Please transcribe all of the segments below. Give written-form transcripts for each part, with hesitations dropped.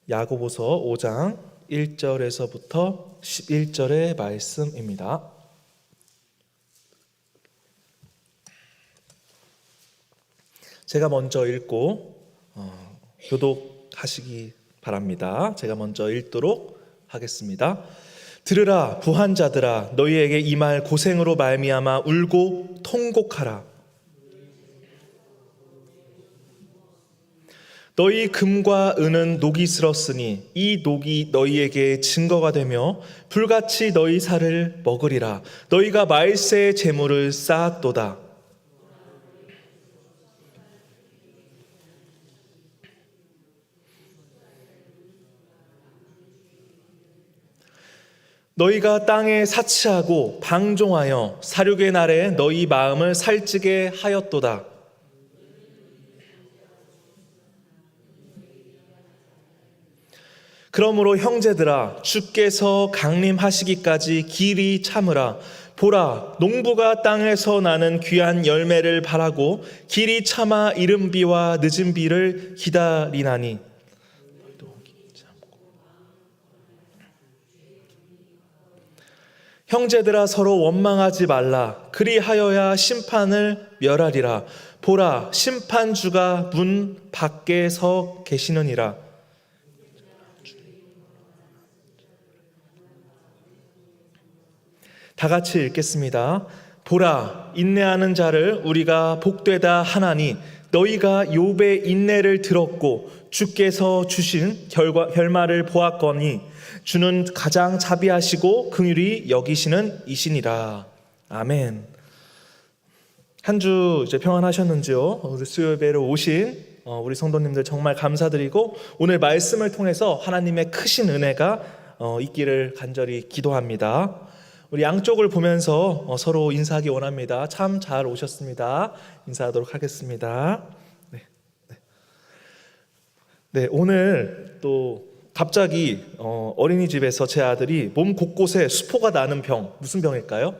야고보서 5장 1절에서부터 11절의 말씀입니다. 제가 먼저 읽고 교독하시기 바랍니다. 제가 먼저 읽도록 하겠습니다. 들으라 부한 자들아, 너희에게 이 말 고생으로 말미암아 울고 통곡하라. 너희 금과 은은 녹이 슬었으니 이 녹이 너희에게 증거가 되며 불같이 너희 살을 먹으리라. 너희가 말세의 재물을 쌓았도다. 너희가 땅에 사치하고 방종하여 사륙의 날에 너희 마음을 살찌게 하였도다. 그러므로 형제들아, 주께서 강림하시기까지 길이 참으라. 보라, 농부가 땅에서 나는 귀한 열매를 바라고 길이 참아 이른 비와 늦은 비를 기다리나니. 형제들아, 서로 원망하지 말라. 그리하여야 심판을 멸하리라. 보라, 심판주가 문 밖에 서 계시느니라. 다 같이 읽겠습니다. 보라, 인내하는 자를 우리가 복되다 하나니 너희가 욥의 인내를 들었고 주께서 주신 결말을 보았거니 주는 가장 자비하시고 긍휼히 여기시는 이시니라. 아멘. 한 주 이제 평안하셨는지요? 우리 수요예배로 오신 우리 성도님들 정말 감사드리고 오늘 말씀을 통해서 하나님의 크신 은혜가 있기를 간절히 기도합니다. 우리 양쪽을 보면서 서로 인사하기 원합니다. 참 잘 오셨습니다. 인사하도록 하겠습니다. 네, 오늘 또 갑자기 어린이집에서 제 아들이 몸 곳곳에 수포가 나는 병, 무슨 병일까요?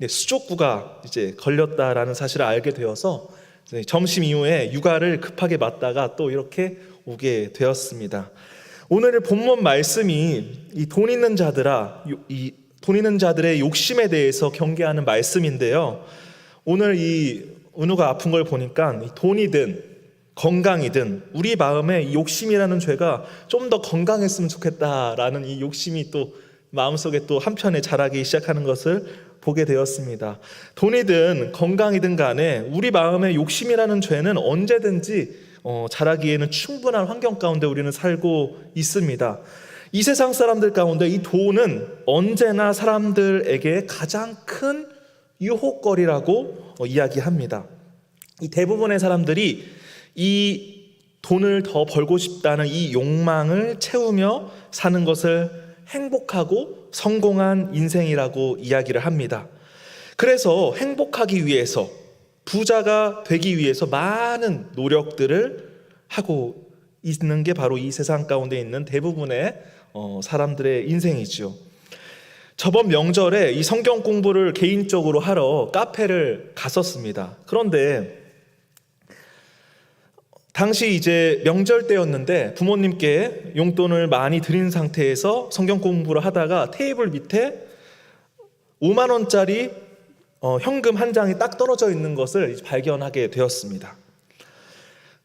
네, 수족구가 이제 걸렸다라는 사실을 알게 되어서 점심 이후에 육아를 급하게 맡다가 또 이렇게 오게 되었습니다. 오늘 본문 말씀이 이 돈 있는 자들아, 돈 있는 자들의 욕심에 대해서 경계하는 말씀인데요. 오늘 이 은우가 아픈 걸 보니까 돈이든 건강이든 우리 마음에 욕심이라는 죄가 좀 더 건강했으면 좋겠다라는 이 욕심이 또 마음속에 또 한편에 자라기 시작하는 것을 보게 되었습니다. 돈이든 건강이든 간에 우리 마음에 욕심이라는 죄는 언제든지 자라기에는 충분한 환경 가운데 우리는 살고 있습니다. 이 세상 사람들 가운데 이 돈은 언제나 사람들에게 가장 큰 유혹거리라고 이야기합니다. 이 대부분의 사람들이 이 돈을 더 벌고 싶다는 이 욕망을 채우며 사는 것을 행복하고 성공한 인생이라고 이야기를 합니다. 그래서 행복하기 위해서, 부자가 되기 위해서 많은 노력들을 하고 있는 게 바로 이 세상 가운데 있는 대부분의 사람들의 인생이지요. 저번 명절에 이 성경 공부를 개인적으로 하러 카페를 갔었습니다. 그런데 당시 이제 명절 때였는데 부모님께 용돈을 많이 드린 상태에서 성경 공부를 하다가 테이블 밑에 5만 원짜리 현금 한 장이 딱 떨어져 있는 것을 발견하게 되었습니다.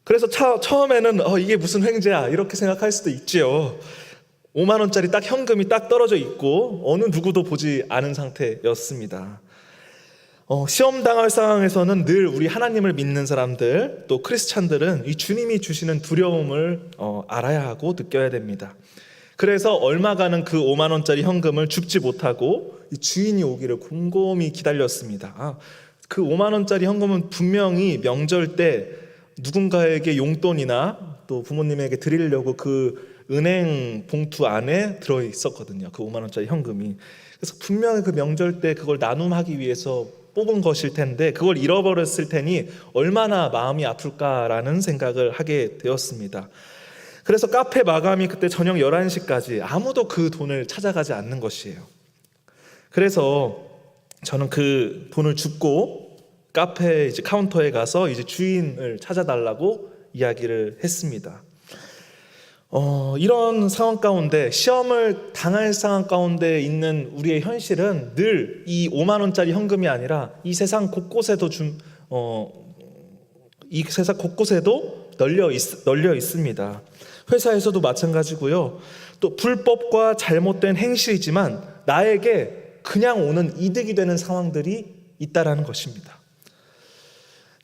그래서 처음에는 이게 무슨 횡재야 이렇게 생각할 수도 있지요. 5만 원짜리 딱 현금이 딱 떨어져 있고 어느 누구도 보지 않은 상태였습니다. 시험 당할 상황에서는 늘 우리 하나님을 믿는 사람들, 또 크리스찬들은 이 주님이 주시는 두려움을 알아야 하고 느껴야 됩니다. 그래서 얼마 가는 그 5만 원짜리 현금을 줍지 못하고 주인이 오기를 곰곰이 기다렸습니다. 그 5만 원짜리 현금은 분명히 명절 때 누군가에게 용돈이나 또 부모님에게 드리려고 그 은행 봉투 안에 들어 있었거든요. 그 5만 원짜리 현금이. 그래서 분명히 그 명절 때 그걸 나눔하기 위해서 뽑은 것일 텐데 그걸 잃어버렸을 테니 얼마나 마음이 아플까라는 생각을 하게 되었습니다. 그래서 카페 마감이 그때 저녁 11시까지 아무도 그 돈을 찾아가지 않는 것이에요. 그래서 저는 그 돈을 줍고 카페 이제 카운터에 가서 이제 주인을 찾아달라고 이야기를 했습니다. 이런 상황 가운데, 시험을 당할 상황 가운데 있는 우리의 현실은 늘 이 5만 원짜리 현금이 아니라 이 세상 곳곳에도 널려 있습니다. 회사에서도 마찬가지고요. 또 불법과 잘못된 행실이지만 나에게 그냥 오는 이득이 되는 상황들이 있다라는 것입니다.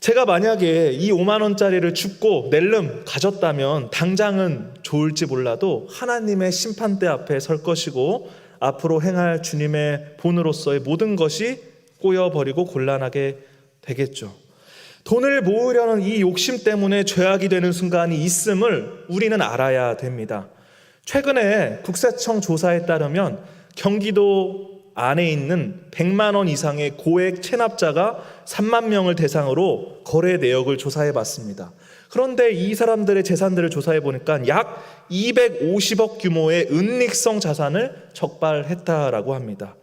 제가 만약에 이 5만 원짜리를 줍고 낼름 가졌다면 당장은 좋을지 몰라도 하나님의 심판대 앞에 설 것이고 앞으로 행할 주님의 본으로서의 모든 것이 꼬여버리고 곤란하게 되겠죠. 돈을 모으려는 이 욕심 때문에 죄악이 되는 순간이 있음을 우리는 알아야 됩니다. 최근에 국세청 조사에 따르면 경기도 안에 있는 100만 원 이상의 고액 체납자가 3만 명을 대상으로 거래 내역을 조사해 봤습니다. 그런데 이 사람들의 재산들을 조사해 보니까 약 250억 규모의 은닉성 자산을 적발했다라고 합니다.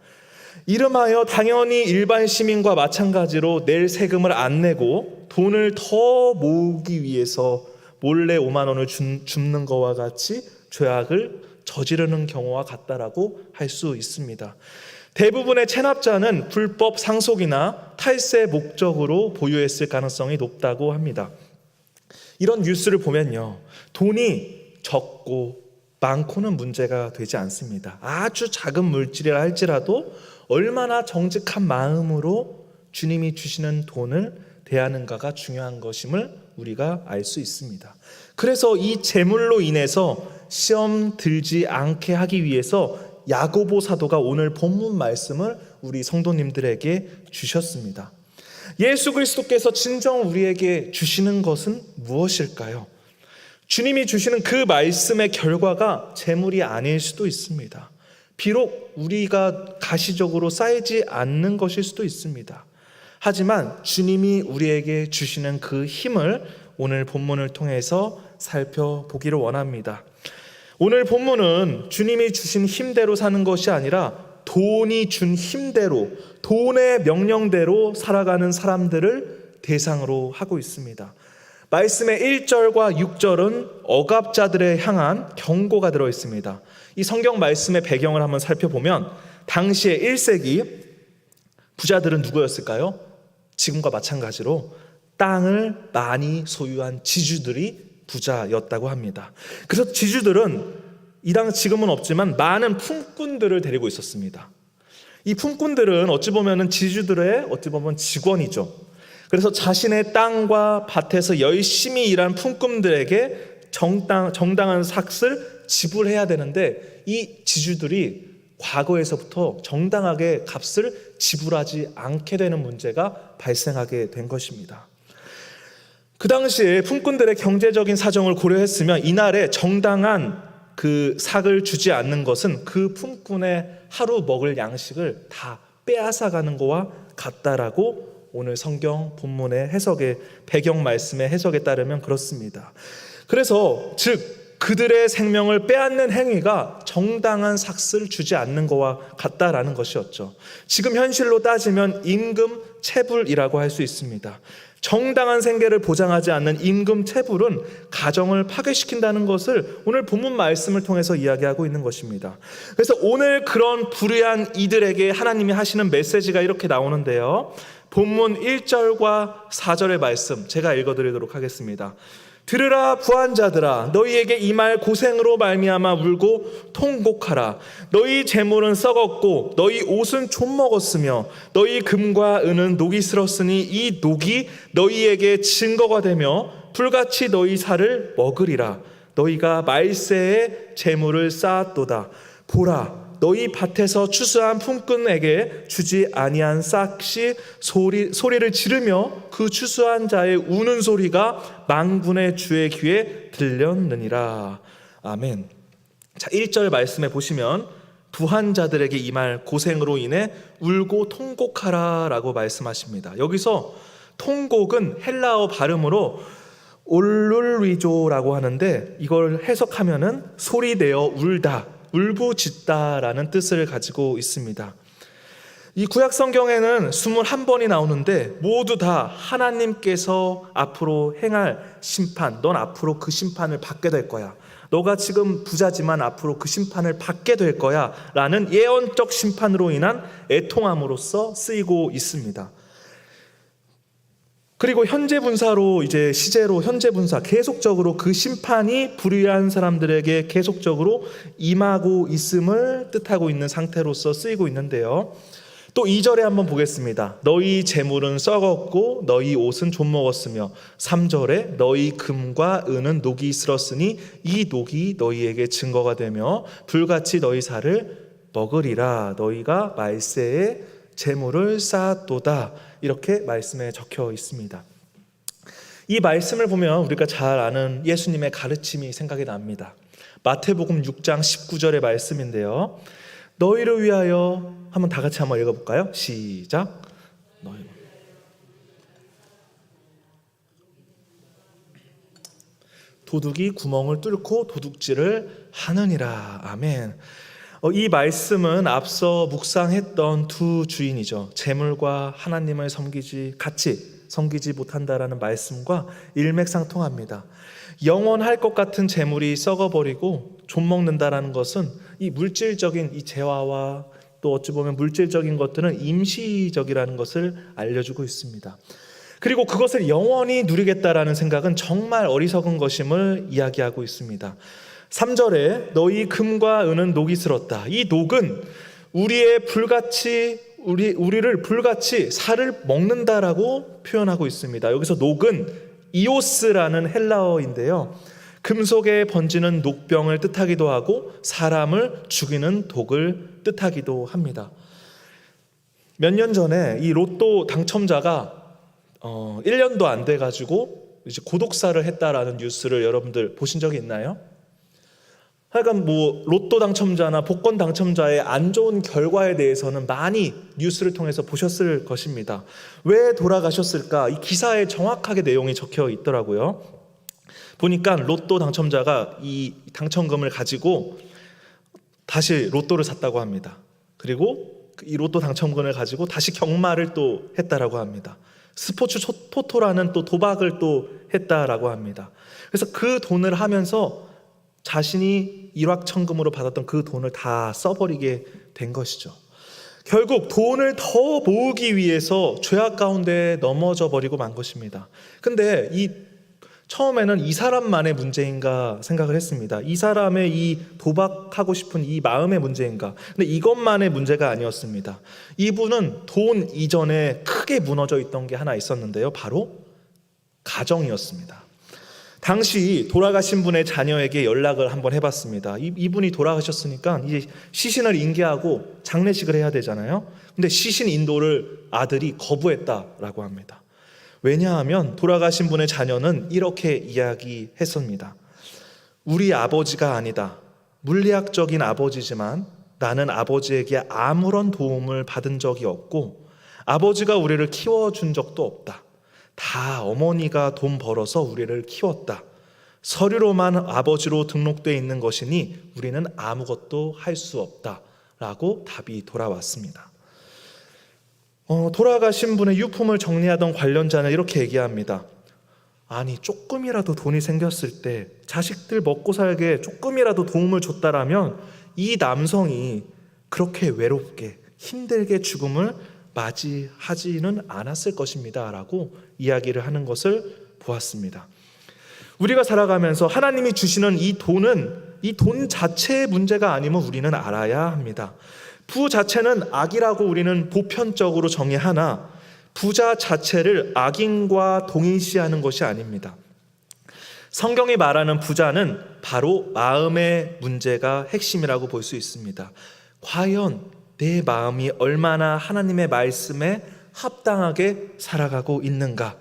이름하여 당연히 일반 시민과 마찬가지로 낼 세금을 안 내고 돈을 더 모으기 위해서 몰래 5만 원을 줍는 것과 같이 죄악을 저지르는 경우와 같다라고 할 수 있습니다. 대부분의 체납자는 불법 상속이나 탈세 목적으로 보유했을 가능성이 높다고 합니다. 이런 뉴스를 보면요, 돈이 적고 많고는 문제가 되지 않습니다. 아주 작은 물질이라 할지라도 얼마나 정직한 마음으로 주님이 주시는 돈을 대하는가가 중요한 것임을 우리가 알 수 있습니다. 그래서 이 재물로 인해서 시험 들지 않게 하기 위해서 야고보 사도가 오늘 본문 말씀을 우리 성도님들에게 주셨습니다. 예수 그리스도께서 진정 우리에게 주시는 것은 무엇일까요? 주님이 주시는 그 말씀의 결과가 재물이 아닐 수도 있습니다. 비록 우리가 가시적으로 쌓이지 않는 것일 수도 있습니다. 하지만 주님이 우리에게 주시는 그 힘을 오늘 본문을 통해서 살펴보기를 원합니다. 오늘 본문은 주님이 주신 힘대로 사는 것이 아니라 돈이 준 힘대로, 돈의 명령대로 살아가는 사람들을 대상으로 하고 있습니다. 말씀의 1절과 6절은 억압자들에 향한 경고가 들어 있습니다. 이 성경 말씀의 배경을 한번 살펴보면 당시의 1세기 부자들은 누구였을까요? 지금과 마찬가지로 땅을 많이 소유한 지주들이 부자였다고 합니다. 그래서 지주들은 지금은 없지만 많은 품꾼들을 데리고 있었습니다. 이 품꾼들은 어찌 보면 지주들의 직원이죠. 그래서 자신의 땅과 밭에서 열심히 일한 품꾼들에게 정당한 삭을 지불해야 되는데 이 지주들이 과거에서부터 정당하게 값을 지불하지 않게 되는 문제가 발생하게 된 것입니다. 그 당시에 품꾼들의 경제적인 사정을 고려했으면 이날에 정당한 그 삭을 주지 않는 것은 그 품꾼의 하루 먹을 양식을 다 빼앗아가는 것과 같다라고 오늘 성경 본문의 해석의 배경 말씀의 해석에 따르면 그렇습니다. 그래서 즉 그들의 생명을 빼앗는 행위가 정당한 삭을 주지 않는 것과 같다라는 것이었죠. 지금 현실로 따지면 임금 체불이라고 할 수 있습니다. 정당한 생계를 보장하지 않는 임금 체불은 가정을 파괴시킨다는 것을 오늘 본문 말씀을 통해서 이야기하고 있는 것입니다. 그래서 오늘 그런 불의한 이들에게 하나님이 하시는 메시지가 이렇게 나오는데요. 본문 1절과 4절의 말씀 제가 읽어드리도록 하겠습니다. 들으라 부한자들아, 너희에게 이 말 고생으로 말미암아 울고 통곡하라. 너희 재물은 썩었고 너희 옷은 좀 먹었으며 너희 금과 은은 녹이 슬었으니 이 녹이 너희에게 증거가 되며 불같이 너희 살을 먹으리라. 너희가 말세에 재물을 쌓았도다. 보라, 너희 밭에서 추수한 품꾼에게 주지 아니한 싹이 소리를 지르며 그 추수한 자의 우는 소리가 만군의 주의 귀에 들렸느니라. 아멘. 자, 1절 말씀에 보시면 부한 자들에게 이 말 고생으로 인해 울고 통곡하라 라고 말씀하십니다. 여기서 통곡은 헬라어 발음으로 올룰리조라고 하는데 이걸 해석하면은 소리내어 울다, 울부짖다라는 뜻을 가지고 있습니다. 이 구약 성경에는 21번이 나오는데 모두 다 하나님께서 앞으로 행할 심판, 넌 앞으로 그 심판을 받게 될 거야 너가 지금 부자지만 앞으로 그 심판을 받게 될 거야 라는 예언적 심판으로 인한 애통함으로써 쓰이고 있습니다. 그리고 현재 분사로 이제 시제로 현재 분사 계속적으로 그 심판이 불의한 사람들에게 계속적으로 임하고 있음을 뜻하고 있는 상태로서 쓰이고 있는데요. 또 2절에 한번 보겠습니다. 너희 재물은 썩었고 너희 옷은 좀먹었으며 3절에 너희 금과 은은 녹이 슬었으니 이 녹이 너희에게 증거가 되며 불같이 너희 살을 먹으리라. 너희가 말세에 재물을 쌓았도다. 이렇게 말씀에 적혀 있습니다. 이 말씀을 보면 우리가 잘 아는 예수님의 가르침이 생각이 납니다. 마태복음 6장 19절의 말씀인데요. 너희를 위하여 한번 다 같이 한번 읽어볼까요? 시작. 도둑이 구멍을 뚫고 도둑질을 하느니라. 아멘. 이 말씀은 앞서 묵상했던 두 주인이죠. 재물과 하나님을 같이 섬기지 못한다라는 말씀과 일맥상통합니다. 영원할 것 같은 재물이 썩어버리고 좀먹는다라는 것은 이 물질적인 이 재화와 또 어찌 보면 물질적인 것들은 임시적이라는 것을 알려주고 있습니다. 그리고 그것을 영원히 누리겠다라는 생각은 정말 어리석은 것임을 이야기하고 있습니다. 3절에 너희 금과 은은 녹이 슬었다. 이 녹은 우리를 불같이 살을 먹는다라고 표현하고 있습니다. 여기서 녹은 이오스라는 헬라어인데요. 금속에 번지는 녹병을 뜻하기도 하고 사람을 죽이는 독을 뜻하기도 합니다. 몇 년 전에 이 로또 당첨자가 1년도 안 돼가지고 이제 고독사를 했다라는 뉴스를 여러분들 보신 적이 있나요? 하여간 로또 당첨자나 복권 당첨자의 안 좋은 결과에 대해서는 많이 뉴스를 통해서 보셨을 것입니다. 왜 돌아가셨을까? 이 기사에 정확하게 내용이 적혀 있더라고요. 보니까 로또 당첨자가 이 당첨금을 가지고 다시 로또를 샀다고 합니다. 그리고 이 로또 당첨금을 가지고 다시 경마를 또 했다라고 합니다. 스포츠 토토라는 또 도박을 또 했다라고 합니다. 그래서 그 돈을 하면서 자신이 일확천금으로 받았던 그 돈을 다 써버리게 된 것이죠. 결국 돈을 더 모으기 위해서 죄악 가운데 넘어져 버리고 만 것입니다. 근데 처음에는 이 사람만의 문제인가 생각을 했습니다. 이 사람의 이 도박하고 싶은 이 마음의 문제인가. 근데 이것만의 문제가 아니었습니다. 이분은 돈 이전에 크게 무너져 있던 게 하나 있었는데요. 바로 가정이었습니다. 당시 돌아가신 분의 자녀에게 연락을 한번 해봤습니다. 이분이 돌아가셨으니까 이제 시신을 인계하고 장례식을 해야 되잖아요. 근데 시신 인도를 아들이 거부했다라고 합니다. 왜냐하면 돌아가신 분의 자녀는 이렇게 이야기했습니다. 우리 아버지가 아니다. 물리학적인 아버지지만 나는 아버지에게 아무런 도움을 받은 적이 없고 아버지가 우리를 키워준 적도 없다. 다 어머니가 돈 벌어서 우리를 키웠다. 서류로만 아버지로 등록되어 있는 것이니 우리는 아무것도 할 수 없다. 라고 답이 돌아왔습니다. 돌아가신 분의 유품을 정리하던 관련자는 이렇게 얘기합니다. 아니, 조금이라도 돈이 생겼을 때 자식들 먹고 살게 조금이라도 도움을 줬다라면 이 남성이 그렇게 외롭게 힘들게 죽음을 맞이하지는 않았을 것입니다 라고 이야기를 하는 것을 보았습니다. 우리가 살아가면서 하나님이 주시는 이 돈 자체의 문제가 아님을 우리는 알아야 합니다. 부 자체는 악이라고 우리는 보편적으로 정의하나 부자 자체를 악인과 동일시하는 것이 아닙니다. 성경이 말하는 부자는 바로 마음의 문제가 핵심이라고 볼 수 있습니다. 과연 내 마음이 얼마나 하나님의 말씀에 합당하게 살아가고 있는가?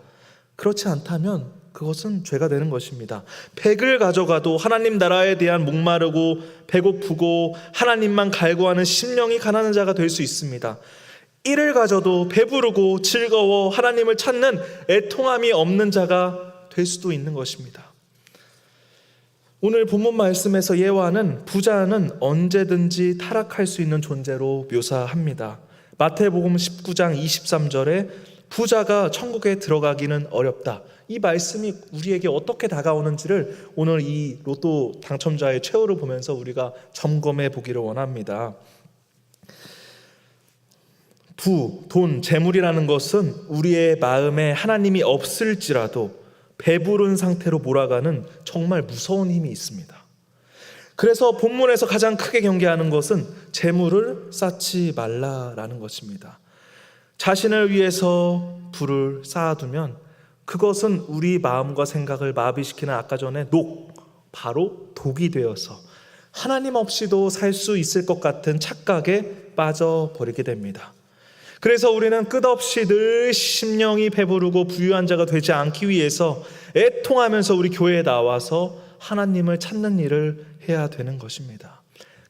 그렇지 않다면 그것은 죄가 되는 것입니다. 100을 가져가도 하나님 나라에 대한 목마르고 배고프고 하나님만 갈구하는 심령이 가난한 자가 될 수 있습니다. 1을 가져도 배부르고 즐거워 하나님을 찾는 애통함이 없는 자가 될 수도 있는 것입니다. 오늘 본문 말씀에서 예화는 부자는 언제든지 타락할 수 있는 존재로 묘사합니다. 마태복음 19장 23절에 부자가 천국에 들어가기는 어렵다. 이 말씀이 우리에게 어떻게 다가오는지를 오늘 이 로또 당첨자의 최후를 보면서 우리가 점검해 보기를 원합니다. 돈, 재물이라는 것은 우리의 마음에 하나님이 없을지라도 배부른 상태로 몰아가는 정말 무서운 힘이 있습니다. 그래서 본문에서 가장 크게 경계하는 것은 재물을 쌓지 말라라는 것입니다. 자신을 위해서 부를 쌓아두면 그것은 우리 마음과 생각을 마비시키는 아까 전에 바로 독이 되어서 하나님 없이도 살 수 있을 것 같은 착각에 빠져버리게 됩니다. 그래서 우리는 끝없이 늘 심령이 배부르고 부유한 자가 되지 않기 위해서 애통하면서 우리 교회에 나와서 하나님을 찾는 일을 해야 되는 것입니다.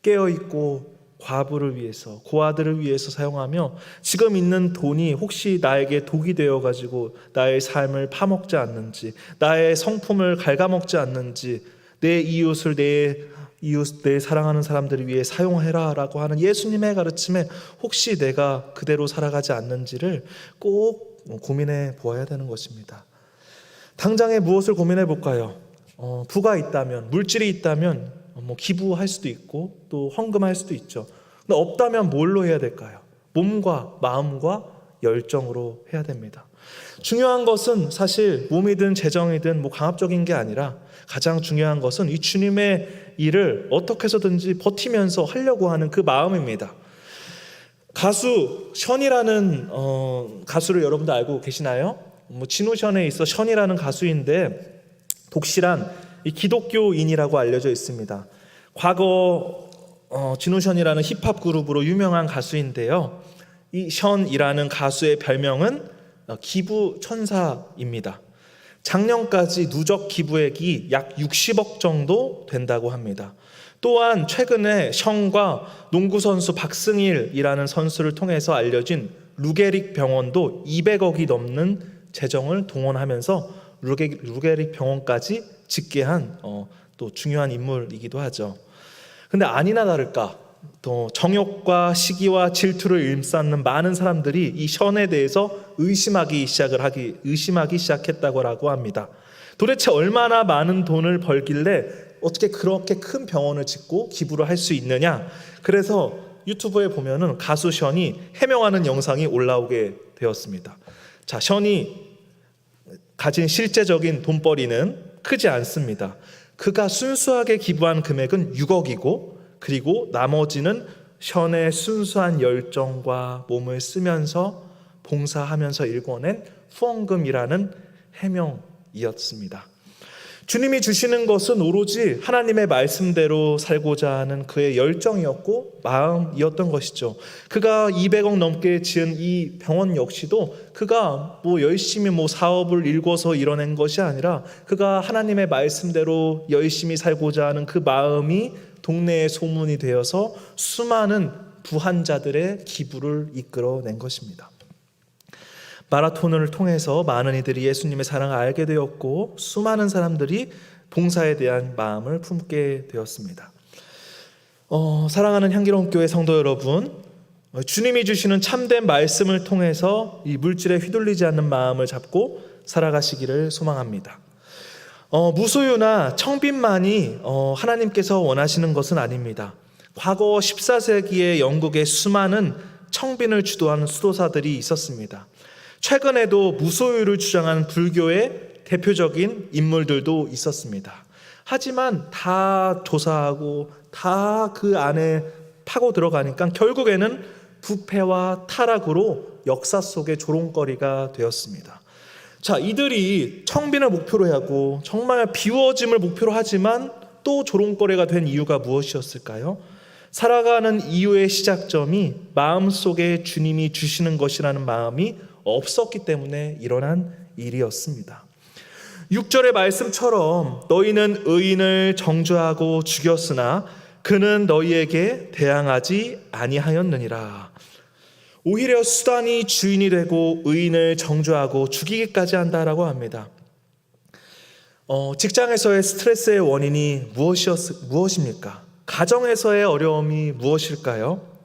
깨어있고 과부를 위해서, 고아들을 위해서 사용하며 지금 있는 돈이 혹시 나에게 독이 되어가지고 나의 삶을 파먹지 않는지, 나의 성품을 갉아먹지 않는지, 내 이웃을 내 사랑하는 사람들을 위해 사용해라 라고 하는 예수님의 가르침에 혹시 내가 그대로 살아가지 않는지를 꼭 고민해 보아야 되는 것입니다. 당장에 무엇을 고민해 볼까요? 부가 있다면, 물질이 있다면 기부할 수도 있고 또 헌금할 수도 있죠. 근데 없다면 뭘로 해야 될까요? 몸과 마음과 열정으로 해야 됩니다. 중요한 것은 사실 몸이든 재정이든 강압적인 게 아니라 가장 중요한 것은 이 주님의 일을 어떻게 해서든지 버티면서 하려고 하는 그 마음입니다. 가수 션이라는 가수를 여러분들 알고 계시나요? 진우션에 있어 션이라는 가수인데 독실한 이 기독교인이라고 알려져 있습니다. 과거 진우션이라는 힙합 그룹으로 유명한 가수인데요. 이 션이라는 가수의 별명은 기부 천사입니다. 작년까지 누적 기부액이 약 60억 정도 된다고 합니다. 또한 최근에 션과 농구선수 박승일이라는 선수를 통해서 알려진 루게릭 병원도 200억이 넘는 재정을 동원하면서 루게릭 병원까지 짓게 한 또 중요한 인물이기도 하죠. 근데 아니나 다를까 또 정욕과 시기와 질투를 일삼는 많은 사람들이 이 션에 대해서 의심하기 시작했다고 합니다. 도대체 얼마나 많은 돈을 벌길래 어떻게 그렇게 큰 병원을 짓고 기부를 할 수 있느냐? 그래서 유튜브에 보면은 가수 션이 해명하는 영상이 올라오게 되었습니다. 자, 션이 가진 실제적인 돈벌이는 크지 않습니다. 그가 순수하게 기부한 금액은 6억이고 그리고 나머지는 션의 순수한 열정과 몸을 쓰면서 봉사하면서 일궈낸 후원금이라는 해명이었습니다. 주님이 주시는 것은 오로지 하나님의 말씀대로 살고자 하는 그의 열정이었고 마음이었던 것이죠. 그가 200억 넘게 지은 이 병원 역시도 그가 열심히 사업을 일궈서 이뤄낸 것이 아니라 그가 하나님의 말씀대로 열심히 살고자 하는 그 마음이 동네에 소문이 되어서 수많은 부한자들의 기부를 이끌어낸 것입니다. 마라톤을 통해서 많은 이들이 예수님의 사랑을 알게 되었고 수많은 사람들이 봉사에 대한 마음을 품게 되었습니다. 사랑하는 향기로운 교회 성도 여러분, 주님이 주시는 참된 말씀을 통해서 이 물질에 휘둘리지 않는 마음을 잡고 살아가시기를 소망합니다. 무소유나 청빈만이 하나님께서 원하시는 것은 아닙니다. 과거 14세기에 영국에 수많은 청빈을 주도하는 수도사들이 있었습니다. 최근에도 무소유를 주장하는 불교의 대표적인 인물들도 있었습니다. 하지만 다 조사하고 다 그 안에 파고 들어가니까 결국에는 부패와 타락으로 역사 속의 조롱거리가 되었습니다. 자, 이들이 청빈을 목표로 하고 정말 비워짐을 목표로 하지만 또 조롱거리가 된 이유가 무엇이었을까요? 살아가는 이유의 시작점이 마음속에 주님이 주시는 것이라는 마음이 없었기 때문에 일어난 일이었습니다. 6절의 말씀처럼 너희는 의인을 정죄하고 죽였으나 그는 너희에게 대항하지 아니하였느니라. 오히려 수단이 주인이 되고 의인을 정죄하고 죽이기까지 한다라고 합니다. 직장에서의 스트레스의 원인이 무엇입니까? 가정에서의 어려움이 무엇일까요?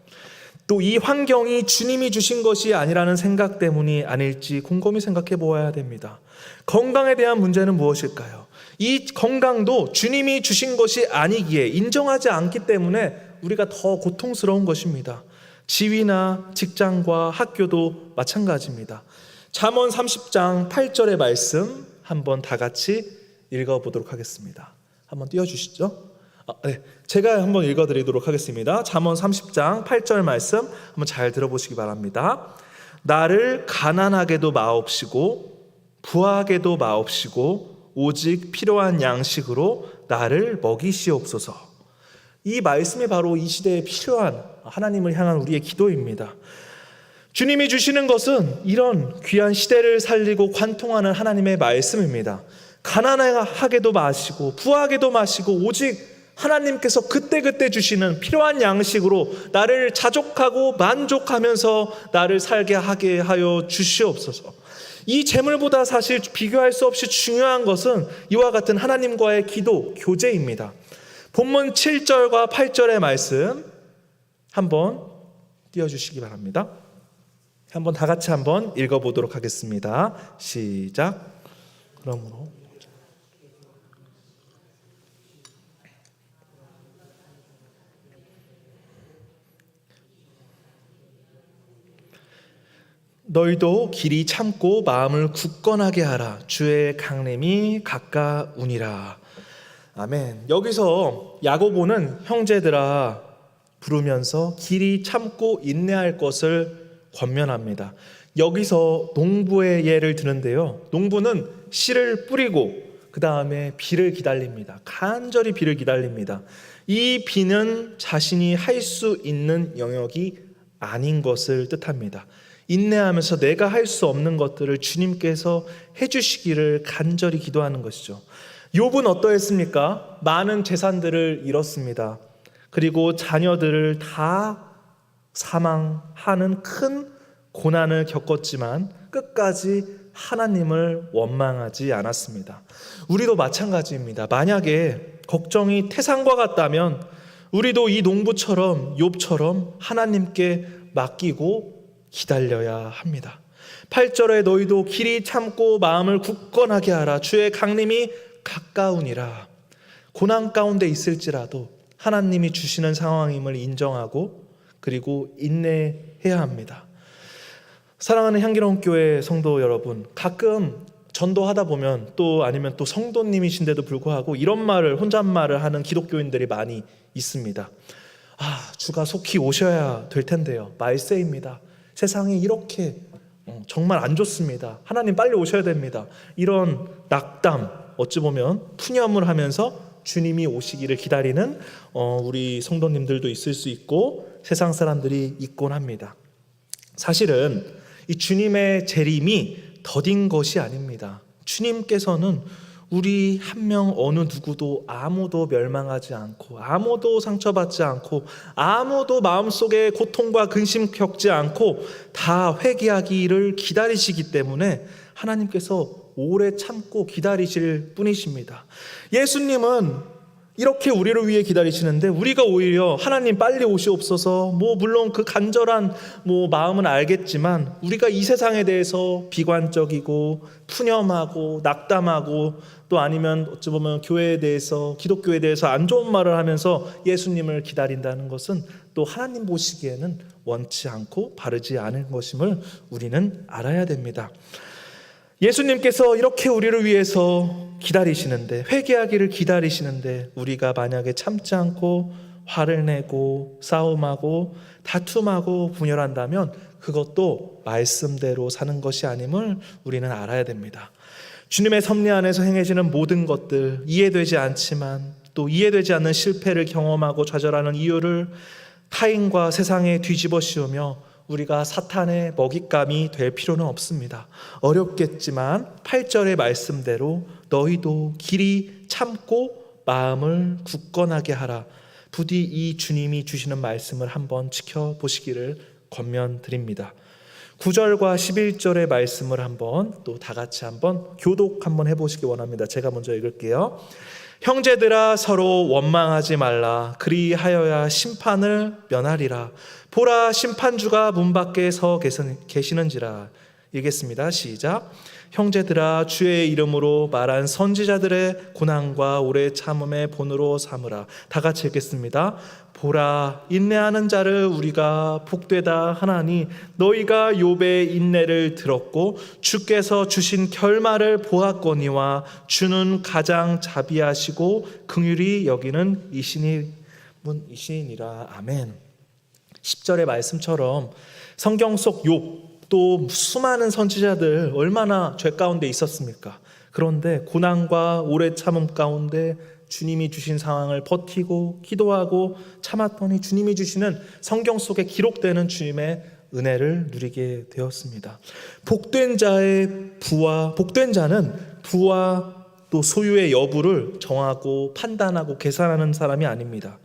또 이 환경이 주님이 주신 것이 아니라는 생각 때문이 아닐지 곰곰이 생각해 보아야 됩니다. 건강에 대한 문제는 무엇일까요? 이 건강도 주님이 주신 것이 아니기에 인정하지 않기 때문에 우리가 더 고통스러운 것입니다. 지위나 직장과 학교도 마찬가지입니다. 잠언 30장 8절의 말씀 한번 다 같이 읽어보도록 하겠습니다. 한번 띄워주시죠. 네, 제가 한번 읽어드리도록 하겠습니다. 잠언 30장 8절 말씀 한번 잘 들어보시기 바랍니다. 나를 가난하게도 마옵시고 부하게도 마옵시고 오직 필요한 양식으로 나를 먹이시옵소서. 이 말씀이 바로 이 시대에 필요한 하나님을 향한 우리의 기도입니다. 주님이 주시는 것은 이런 귀한 시대를 살리고 관통하는 하나님의 말씀입니다. 가난하게도 마시고 부하게도 마시고 오직 하나님께서 그때그때 주시는 필요한 양식으로 나를 자족하고 만족하면서 나를 살게 하게 하여 주시옵소서. 이 재물보다 사실 비교할 수 없이 중요한 것은 이와 같은 하나님과의 기도, 교제입니다. 본문 7절과 8절의 말씀 한번 띄워주시기 바랍니다. 한번 다 같이 한번 읽어보도록 하겠습니다. 시작. 그러므로 너희도 길이 참고 마음을 굳건하게 하라. 주의 강림이 가까우니라. 아멘. 여기서 야고보는 형제들아 부르면서 길이 참고 인내할 것을 권면합니다. 여기서 농부의 예를 드는데요. 농부는 씨를 뿌리고 그 다음에 비를 기다립니다. 간절히 비를 기다립니다. 이 비는 자신이 할 수 있는 영역이 아닌 것을 뜻합니다. 인내하면서 내가 할 수 없는 것들을 주님께서 해주시기를 간절히 기도하는 것이죠. 욥은 어떠했습니까? 많은 재산들을 잃었습니다. 그리고 자녀들을 다 사망하는 큰 고난을 겪었지만 끝까지 하나님을 원망하지 않았습니다. 우리도 마찬가지입니다. 만약에 걱정이 태산과 같다면 우리도 이 농부처럼 욥처럼 하나님께 맡기고 기다려야 합니다. 8절에 너희도 길이 참고 마음을 굳건하게 하라. 주의 강림이 가까우니라. 고난 가운데 있을지라도 하나님이 주시는 상황임을 인정하고 그리고 인내해야 합니다. 사랑하는 향기로운 교회 성도 여러분, 가끔 전도하다 보면 또 아니면 또 성도님이신데도 불구하고 이런 말을 혼잣말을 하는 기독교인들이 많이 있습니다. 주가 속히 오셔야 될 텐데요. 말세입니다. 세상이 이렇게 정말 안 좋습니다. 하나님 빨리 오셔야 됩니다. 이런 낙담, 어찌 보면 푸념을 하면서 주님이 오시기를 기다리는 우리 성도님들도 있을 수 있고 세상 사람들이 있곤 합니다. 사실은 이 주님의 재림이 더딘 것이 아닙니다. 주님께서는 우리 한 명 어느 누구도 아무도 멸망하지 않고 아무도 상처받지 않고 아무도 마음속에 고통과 근심 겪지 않고 다 회개하기를 기다리시기 때문에 하나님께서 오래 참고 기다리실 뿐이십니다. 예수님은 이렇게 우리를 위해 기다리시는데 우리가 오히려 하나님 빨리 오시옵소서, 물론 그 간절한 마음은 알겠지만 우리가 이 세상에 대해서 비관적이고 푸념하고 낙담하고 또 아니면 어찌 보면 교회에 대해서 기독교에 대해서 안 좋은 말을 하면서 예수님을 기다린다는 것은 또 하나님 보시기에는 원치 않고 바르지 않은 것임을 우리는 알아야 됩니다. 예수님께서 이렇게 우리를 위해서 기다리시는데, 회개하기를 기다리시는데 우리가 만약에 참지 않고 화를 내고 싸움하고 다툼하고 분열한다면 그것도 말씀대로 사는 것이 아님을 우리는 알아야 됩니다. 주님의 섭리 안에서 행해지는 모든 것들, 이해되지 않지만 또 이해되지 않는 실패를 경험하고 좌절하는 이유를 타인과 세상에 뒤집어 씌우며 우리가 사탄의 먹잇감이 될 필요는 없습니다. 어렵겠지만 8절의 말씀대로 너희도 길이 참고 마음을 굳건하게 하라. 부디 이 주님이 주시는 말씀을 한번 지켜보시기를 권면드립니다. 9절과 11절의 말씀을 한번 또 다 같이 한번 교독 한번 해보시기 원합니다. 제가 먼저 읽을게요. 형제들아 서로 원망하지 말라. 그리하여야 심판을 면하리라. 보라, 심판주가 문 밖에 서 계시는지라. 읽겠습니다. 시작. 형제들아 주의 이름으로 말한 선지자들의 고난과 오래 참음의 본으로 삼으라. 다 같이 읽겠습니다. 보라, 인내하는 자를 우리가 복되다 하나니 너희가 욥의 인내를 들었고 주께서 주신 결말을 보았거니와 주는 가장 자비하시고 긍휼히 여기는 이시니라. 아멘. 10절의 말씀처럼 성경 속 욥 또 수많은 선지자들 얼마나 죄 가운데 있었습니까? 그런데 고난과 오래 참음 가운데 주님이 주신 상황을 버티고 기도하고 참았더니 주님이 주시는 성경 속에 기록되는 주님의 은혜를 누리게 되었습니다. 복된 자는 부와 또 소유의 여부를 정하고 판단하고 계산하는 사람이 아닙니다.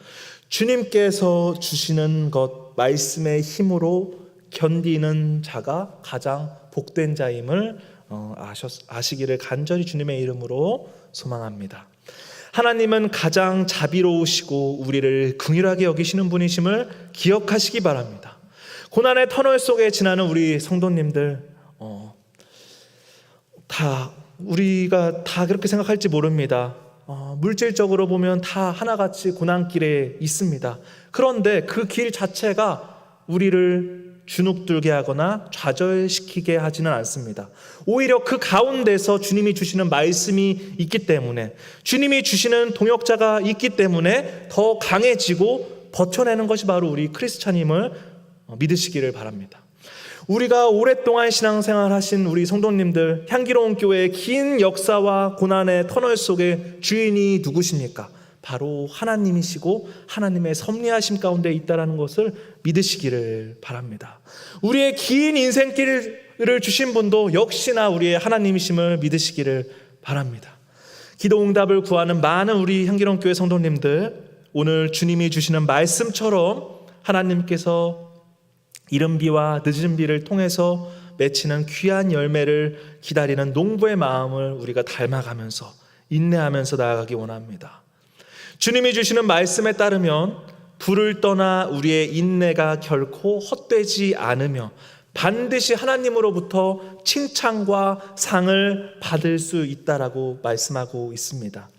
주님께서 주시는 것 말씀의 힘으로 견디는 자가 가장 복된 자임을 아시기를 간절히 주님의 이름으로 소망합니다. 하나님은 가장 자비로우시고 우리를 긍휼하게 여기시는 분이심을 기억하시기 바랍니다. 고난의 터널 속에 지나는 우리 성도님들 우리가 다 그렇게 생각할지 모릅니다. 물질적으로 보면 다 하나같이 고난길에 있습니다. 그런데 그 길 자체가 우리를 주눅들게 하거나 좌절시키게 하지는 않습니다. 오히려 그 가운데서 주님이 주시는 말씀이 있기 때문에, 주님이 주시는 동역자가 있기 때문에 더 강해지고 버텨내는 것이 바로 우리 크리스찬임을 믿으시기를 바랍니다. 우리가 오랫동안 신앙생활 하신 우리 성도님들, 향기로운 교회의 긴 역사와 고난의 터널 속에 주인이 누구십니까? 바로 하나님이시고 하나님의 섭리하심 가운데 있다는 것을 믿으시기를 바랍니다. 우리의 긴 인생길을 주신 분도 역시나 우리의 하나님이심을 믿으시기를 바랍니다. 기도 응답을 구하는 많은 우리 향기로운 교회 성도님들, 오늘 주님이 주시는 말씀처럼 하나님께서 이른 비와 늦은 비를 통해서 맺히는 귀한 열매를 기다리는 농부의 마음을 우리가 닮아가면서 인내하면서 나아가기 원합니다. 주님이 주시는 말씀에 따르면 불을 떠나 우리의 인내가 결코 헛되지 않으며 반드시 하나님으로부터 칭찬과 상을 받을 수 있다라고 말씀하고 있습니다.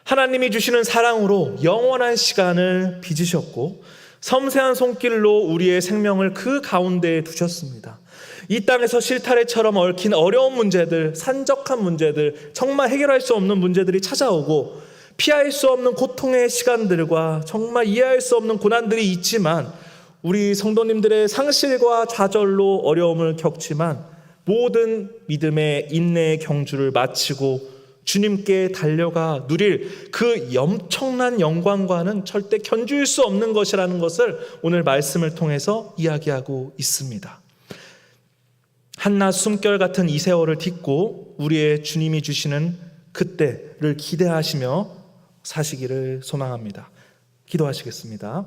하나님이 주시는 사랑으로 영원한 시간을 빚으셨고 섬세한 손길로 우리의 생명을 그 가운데에 두셨습니다. 이 땅에서 실타래처럼 얽힌 어려운 문제들, 산적한 문제들, 정말 해결할 수 없는 문제들이 찾아오고 피할 수 없는 고통의 시간들과 정말 이해할 수 없는 고난들이 있지만 우리 성도님들의 상실과 좌절로 어려움을 겪지만 모든 믿음의 인내의 경주를 마치고 주님께 달려가 누릴 그 엄청난 영광과는 절대 견줄 수 없는 것이라는 것을 오늘 말씀을 통해서 이야기하고 있습니다. 한낮 숨결 같은 이 세월을 딛고 우리의 주님이 주시는 그때를 기대하시며 사시기를 소망합니다. 기도하시겠습니다.